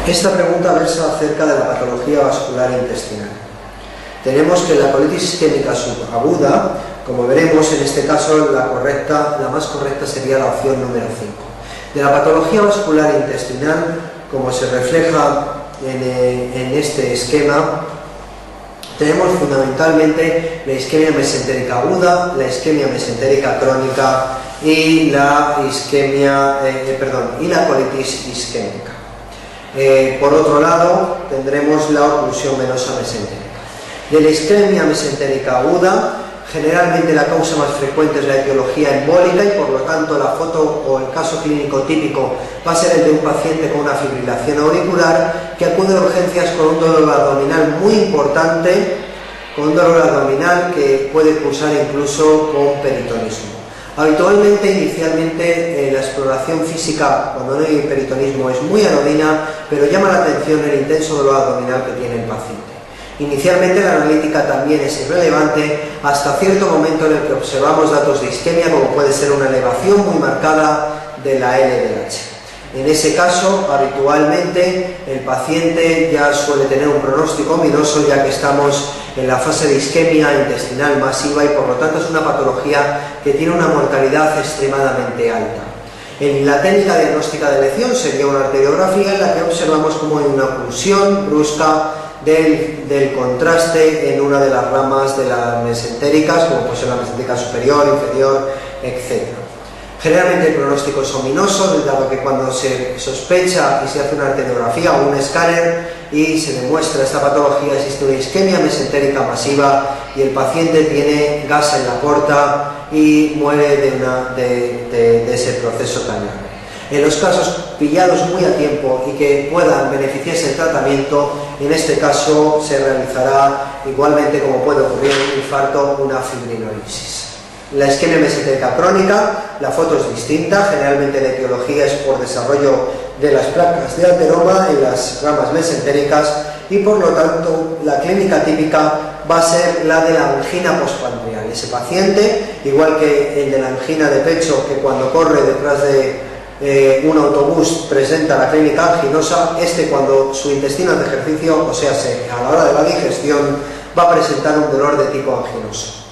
Esta pregunta versa acerca de la patología vascular intestinal. Tenemos que la colitis isquémica subaguda, como veremos en este caso, la más correcta sería la opción número 5. De la patología vascular intestinal, como se refleja en este esquema, tenemos fundamentalmente la isquemia mesentérica aguda, la isquemia mesentérica crónica y la colitis isquémica. Por otro lado, tendremos la oclusión venosa mesentérica. De la isquemia mesentérica aguda, generalmente la causa más frecuente es la etiología embólica y por lo tanto la foto o el caso clínico típico va a ser el de un paciente con una fibrilación auricular que acude a urgencias con un dolor abdominal muy importante, con un dolor abdominal que puede cursar incluso con peritonismo. Habitualmente, inicialmente, la exploración física, cuando no hay peritonismo, es muy anodina, pero llama la atención el intenso dolor abdominal que tiene el paciente. Inicialmente la analítica también es irrelevante hasta cierto momento en el que observamos datos de isquemia, como puede ser una elevación muy marcada de la LDH. En ese caso, habitualmente, el paciente ya suele tener un pronóstico ominoso, ya que estamos en la fase de isquemia intestinal masiva y por lo tanto es una patología que tiene una mortalidad extremadamente alta. En la técnica diagnóstica de elección sería una arteriografía en la que observamos como hay una oclusión brusca del contraste en una de las ramas de las mesentéricas, como puede ser la mesentérica superior, inferior, etc. Generalmente el pronóstico es ominoso, dado que cuando se sospecha y se hace una arteriografía o un escáner y se demuestra esta patología, existe una isquemia mesentérica masiva y el paciente tiene gas en la porta y muere de ese proceso tan grave. En los casos pillados muy a tiempo y que puedan beneficiarse del tratamiento, en este caso se realizará igualmente, como puede ocurrir en un infarto, una fibrinolisis. La isquemia mesentérica crónica, la foto es distinta, generalmente la etiología es por desarrollo de las placas de ateroma en las ramas mesentéricas y por lo tanto la clínica típica va a ser la de la angina postprandial. Ese paciente, igual que el de la angina de pecho, que cuando corre detrás de un autobús presenta la clínica anginosa, cuando su intestino hace ejercicio, o sea, a la hora de la digestión, va a presentar un dolor de tipo anginoso.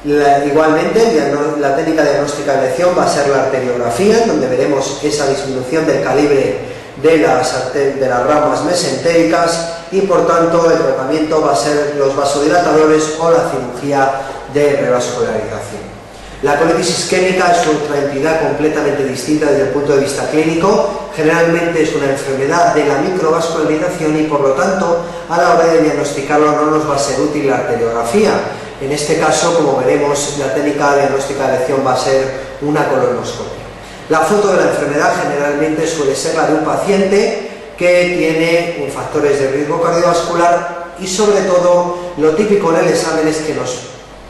Igualmente, la técnica diagnóstica de elección va a ser la arteriografía, donde veremos esa disminución del calibre de las ramas mesentéricas y por tanto el tratamiento va a ser los vasodilatadores o la cirugía de revascularización. La colitis isquémica es otra entidad completamente distinta desde el punto de vista clínico. Generalmente es una enfermedad de la microvascularización y por lo tanto a la hora de diagnosticarlo no nos va a ser útil la arteriografía. En este caso, como veremos, la técnica diagnóstica de elección va a ser una colonoscopia. La foto de la enfermedad generalmente suele ser la de un paciente que tiene factores de riesgo cardiovascular y sobre todo lo típico en el examen es que nos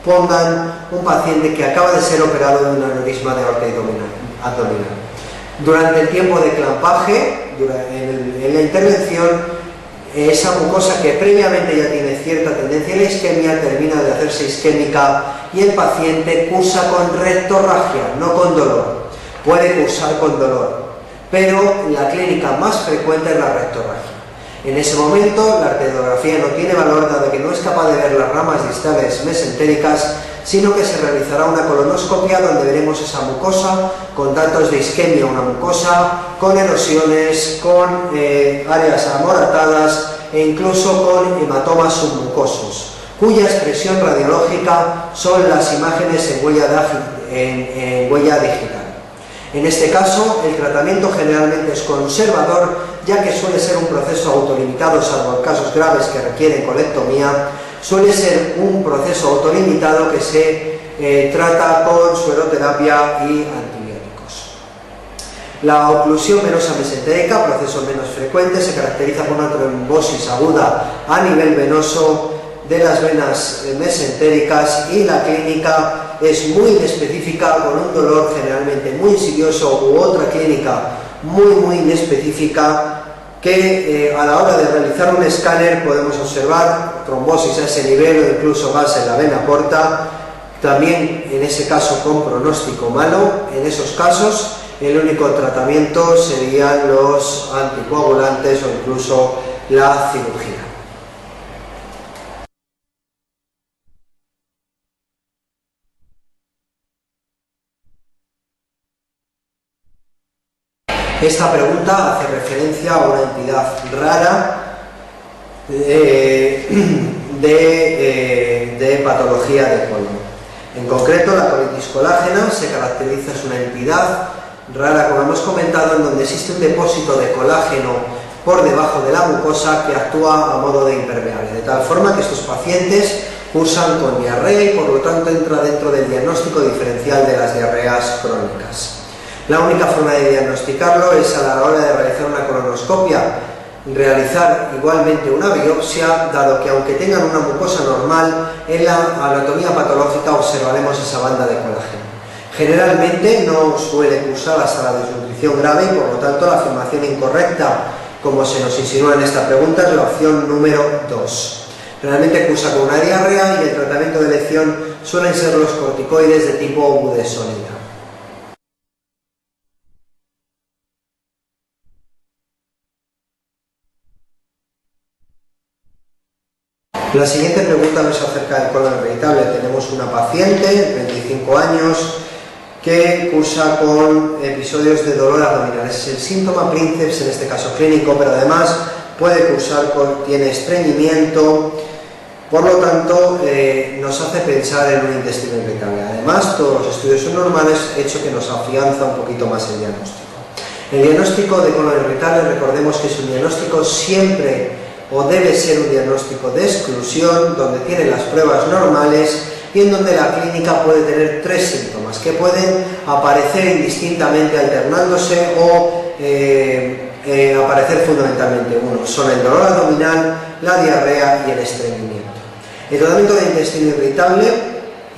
pongan un paciente que acaba de ser operado de un aneurisma de aorta abdominal. Durante el tiempo de clampaje, en la intervención, esa mucosa que previamente ya tiene cierta tendencia a la isquemia termina de hacerse isquémica y el paciente cursa con rectorragia, no con dolor. Puede cursar con dolor, pero la clínica más frecuente es la rectorragia. En ese momento la arteriografía no tiene valor dado que no es capaz de ver las ramas distales mesentéricas, sino que se realizará una colonoscopia donde veremos esa mucosa con datos de isquemia, una mucosa con erosiones, con áreas amoratadas e incluso con hematomas submucosos, cuya expresión radiológica son las imágenes en huella digital. En este caso, el tratamiento generalmente es conservador, ya que suele ser un proceso autolimitado, salvo en casos graves que requieren colectomía, suele ser un proceso autolimitado que se trata con sueroterapia y antibióticos. La oclusión venosa mesentérica, proceso menos frecuente, se caracteriza por una trombosis aguda a nivel venoso de las venas mesentéricas y la clínica es muy inespecífica, con un dolor generalmente muy insidioso u otra clínica muy inespecífica que a la hora de realizar un escáner podemos observar trombosis a ese nivel o incluso gas en la vena porta, también en ese caso con pronóstico malo en esos casos, el único tratamiento serían los anticoagulantes o incluso la cirugía. Esta pregunta hace referencia a una entidad rara de patología de colon. En concreto, la colitis colágena se caracteriza, es una entidad rara, como hemos comentado, en donde existe un depósito de colágeno por debajo de la mucosa que actúa a modo de impermeable, de tal forma que estos pacientes cursan con diarrea y por lo tanto entra dentro del diagnóstico diferencial de las diarreas crónicas. La única forma de diagnosticarlo es a la hora de realizar una colonoscopia, realizar igualmente una biopsia, dado que aunque tengan una mucosa normal, en la anatomía patológica observaremos esa banda de colágeno. Generalmente no suele cursar hasta la desnutrición grave y por lo tanto la afirmación incorrecta, como se nos insinúa en esta pregunta, es la opción número 2. Realmente cursa con una diarrea y el tratamiento de elección suelen ser los corticoides de tipo budesonida. La siguiente pregunta nos acerca del colon irritable. Tenemos una paciente de 25 años que cursa con episodios de dolor abdominal. Es el síntoma princeps, en este caso clínico, pero además puede cursar tiene estreñimiento, por lo tanto nos hace pensar en un intestino irritable. Además, todos los estudios son normales, hecho que nos afianza un poquito más el diagnóstico. El diagnóstico de colon irritable, recordemos que es un diagnóstico siempre o debe ser un diagnóstico de exclusión, donde tiene las pruebas normales y en donde la clínica puede tener 3 síntomas que pueden aparecer indistintamente alternándose o aparecer fundamentalmente. Uno son el dolor abdominal, la diarrea y el estreñimiento. El tratamiento de intestino irritable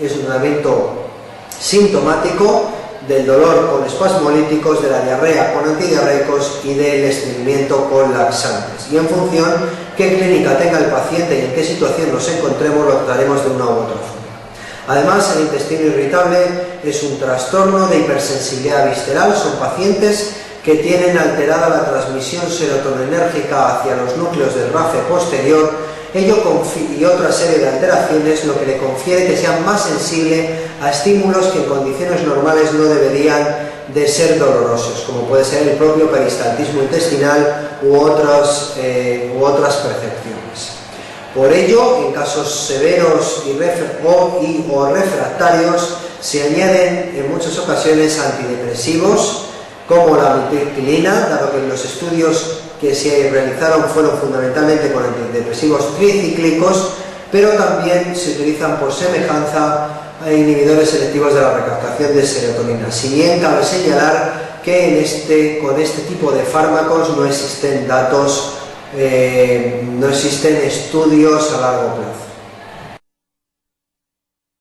es un tratamiento sintomático del dolor con espasmolíticos, de la diarrea con antidiarreicos y del estreñimiento con laxantes. Y en función qué clínica tenga el paciente y en qué situación nos encontremos, lo trataremos de una u otra forma. Además, el intestino irritable es un trastorno de hipersensibilidad visceral. Son pacientes que tienen alterada la transmisión serotoninérgica hacia los núcleos del RAFE posterior, ello y otra serie de alteraciones, lo que le confiere que sea más sensible a estímulos que en condiciones normales no deberían de ser dolorosos, como puede ser el propio peristaltismo intestinal u otras percepciones. Por ello, en casos severos o refractarios, se añaden en muchas ocasiones antidepresivos, como la metilquilina, dado que los estudios que se realizaron fueron fundamentalmente con antidepresivos tricíclicos, pero también se utilizan por semejanza a inhibidores selectivos de la recaptación de serotonina. Si bien cabe señalar que con este tipo de fármacos no existen datos, no existen estudios a largo plazo.